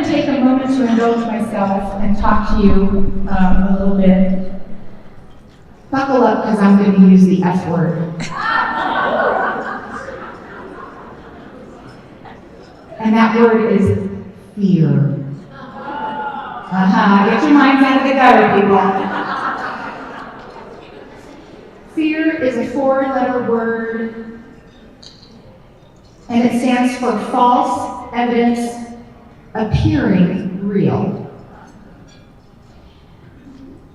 to take a moment to indulge myself and talk to you a little bit. Buckle up, because I'm going to use the F word. And that word is fear. Get your minds out of the gutter, people. Fear is a 4-letter word, and it stands for false evidence appearing real.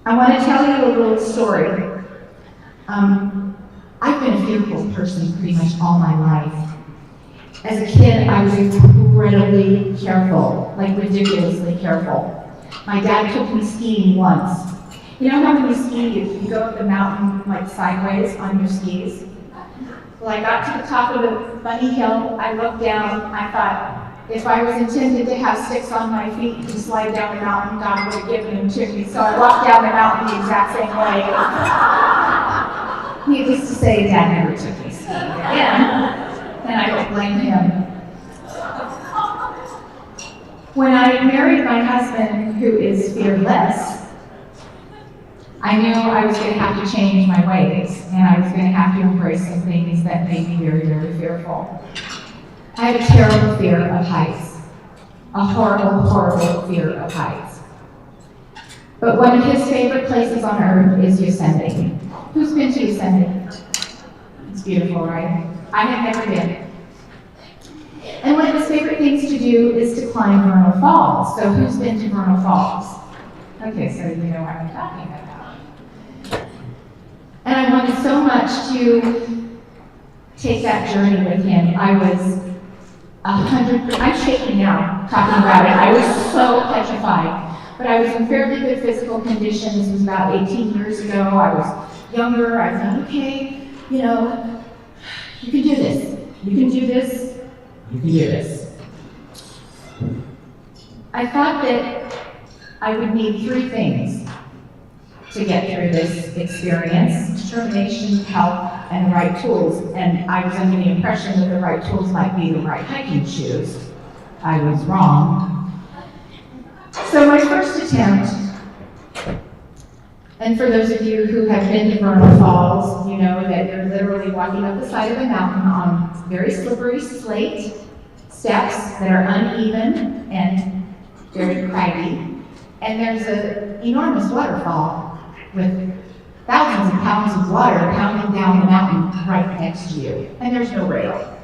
I want to tell you a little story. I've been a fearful person pretty much all my life. As a kid, I was incredibly careful, like ridiculously careful. My dad took me skiing once. You know how when you ski, you go up the mountain like sideways on your skis? Well, I got to the top of the bunny hill, I looked down, I thought, if I was intended to have sticks on my feet and slide down the mountain, God would have given them to me. So I walked down the mountain the exact same way. Needless to say, Dad never took me skiing again, and I don't blame him. When I married my husband, who is fearless, I knew I was going to have to change my ways, and I was going to have to embrace some things that made me very, very fearful. I have a terrible fear of heights, a horrible, horrible fear of heights. But one of his favorite places on earth is Yosemite. Who's been to Yosemite? It's beautiful, right? I have never been. And one of his favorite things to do is to climb Vernal Falls. So who's been to Vernal Falls? Okay, so you know what I'm talking about. And I wanted so much to take that journey with him. I was 100%, I'm shaking now talking about it. I was so petrified. But I was in fairly good physical condition. This was about 18 years ago. I was younger. I thought, okay, you know, you can do this. You can do this. You can do this. I thought that I would need 3 things to get through this experience: determination, help, and the right tools. And I was under the impression that the right tools might be the right hiking shoes. I was wrong. So my first attempt, and for those of you who have been to Vernal Falls, you know that you're literally walking up the side of a mountain on very slippery slate, steps that are uneven and very craggy, and there's an enormous waterfall with thousands of pounds of water pounding down the mountain right next to you, and there's no rail.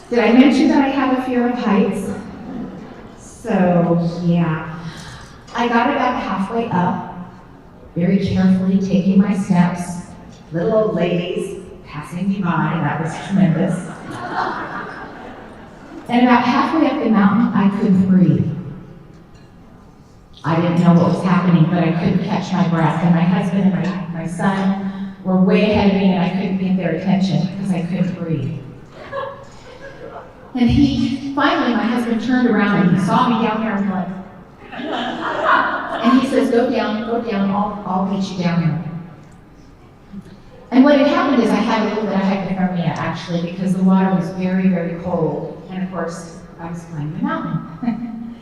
Did I mention that I have a fear of heights? So, yeah. I got about halfway up, very carefully taking my steps, little old ladies passing me by, that was tremendous. And about halfway up the mountain, I couldn't breathe. I didn't know what was happening, but I couldn't catch my breath. And my husband and my son were way ahead of me, and I couldn't get their attention because I couldn't breathe. And finally, my husband turned around and he saw me down there and went, and he says, go down, I'll meet you down there. And what had happened is I had a little bit of hypothermia, actually, because the water was very, very cold. And of course, I was climbing the mountain.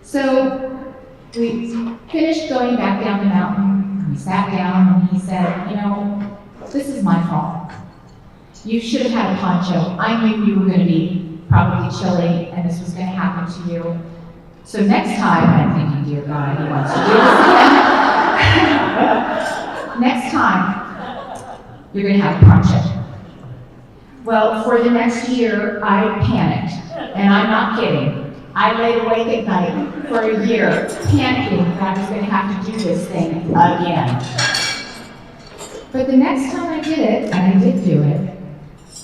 So we finished going back down the mountain, and we sat down, and he said, you know, this is my fault. You should have had a poncho. I knew you were going to be probably chilly, and this was going to happen to you. So next time, I'm thinking, dear God, he wants to do this again. Next time, you're going to have a poncho. Well, for the next year, I panicked, and I'm not kidding. I laid awake at night for a year, panicking that I was going to have to do this thing again. But the next time I did it, and I did do it,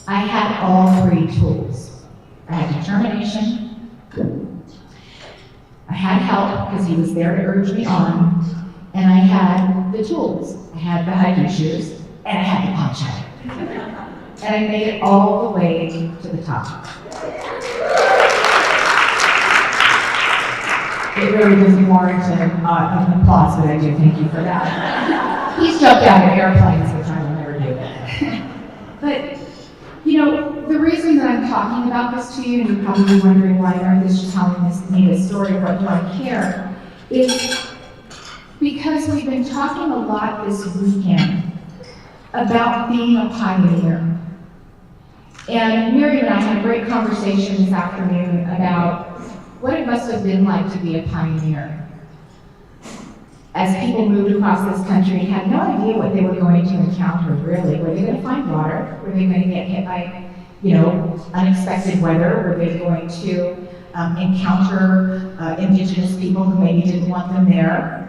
I had all 3 tools. I had determination, I had help because he was there to urge me on, and I had the tools. I had the hiking shoes, and I had the poncho. And I made it all the way to the top. It really doesn't warrant an applause, but I do thank you for that. He's jumped out of airplanes, which I will never do. But, you know, the reason that I'm talking about this to you, and you're probably wondering why Meredith's just telling me this story, what do I care, is because we've been talking a lot this weekend about being a pioneer. And Mary and I had a great conversation this afternoon about what it must have been like to be a pioneer. As people moved across this country and had no idea what they were going to encounter, really. Were they going to find water? Were they going to get hit by, unexpected weather? Were they going to encounter indigenous people who maybe didn't want them there?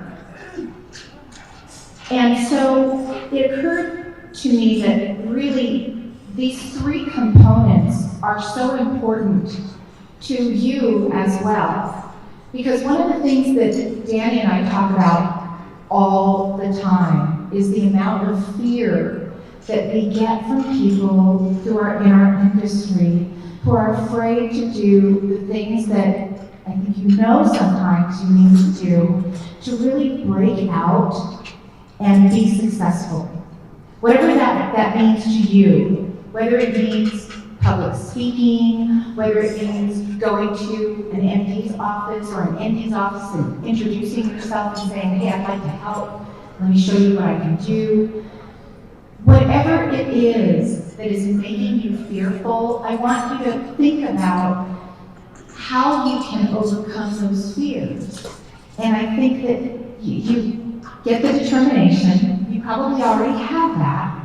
And so it occurred to me that really these three components are so important to you as well. Because one of the things that Danny and I talk about all the time is the amount of fear that we get from people who are in our industry, who are afraid to do the things that I think sometimes you need to do to really break out and be successful. Whatever that means to you, whether it means public speaking, whether it means going to an MD's office or an ND's office and introducing yourself and saying, hey, I'd like to help, let me show you what I can do. Whatever it is that is making you fearful, I want you to think about how you can overcome those fears. And I think that you get the determination, you probably already have that.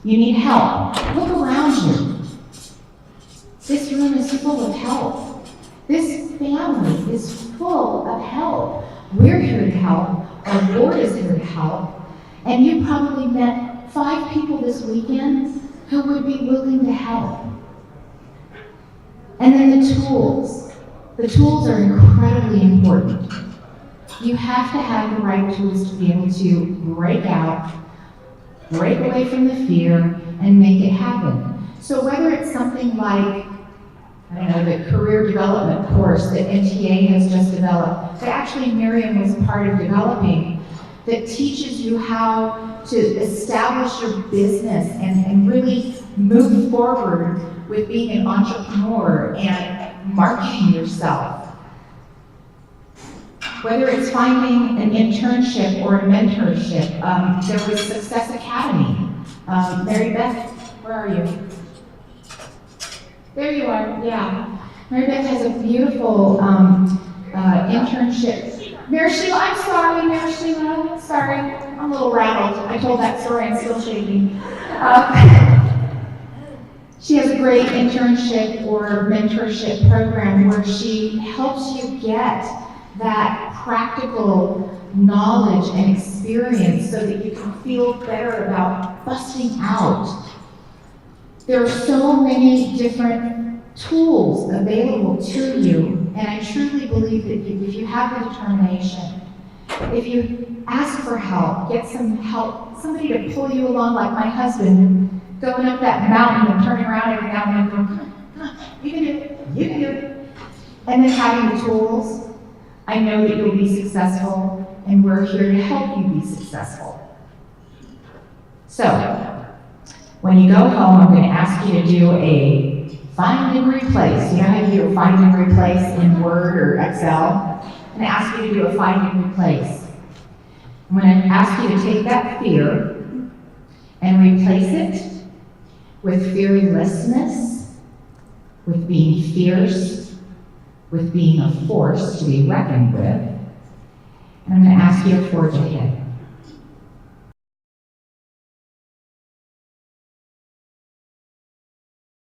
You need help. Look around you. This room is full of help. This family is full of help. We're here to help. Our board is here to help. And you probably met 5 people this weekend who would be willing to help. And then the tools. The tools are incredibly important. You have to have the right tools to be able to break out, break away from the fear, and make it happen. So whether it's something like, the career development course that NTA has just developed, that actually Miriam was part of developing, that teaches you how to establish your business and really move forward with being an entrepreneur and marketing yourself. Whether it's finding an internship or a mentorship, there was Success Academy. Mary Beth, where are you? There you are, yeah. Mary Beth has a beautiful internship. Mary Sheila, I'm sorry, Mary Sheila, sorry. I'm a little rattled. I told that story, I'm still shaking. She has a great internship or mentorship program where she helps you get that practical knowledge and experience so that you can feel better about busting out. There are so many different tools available to you, and I truly believe that if you have the determination, if you ask for help, get some help, somebody to pull you along like my husband, going up that mountain and turning around every now and then going, come on, you can do it, you can do it. And then having the tools, I know that you'll be successful, and we're here to help you be successful. So, when you go home, I'm going to ask you to do a find and replace. You know how you do a find and replace in Word or Excel? I'm going to ask you to do a find and replace. I'm going to ask you to take that fear and replace it with fearlessness, with being fierce, with being a force to be reckoned with. And I'm going to ask you to forge ahead.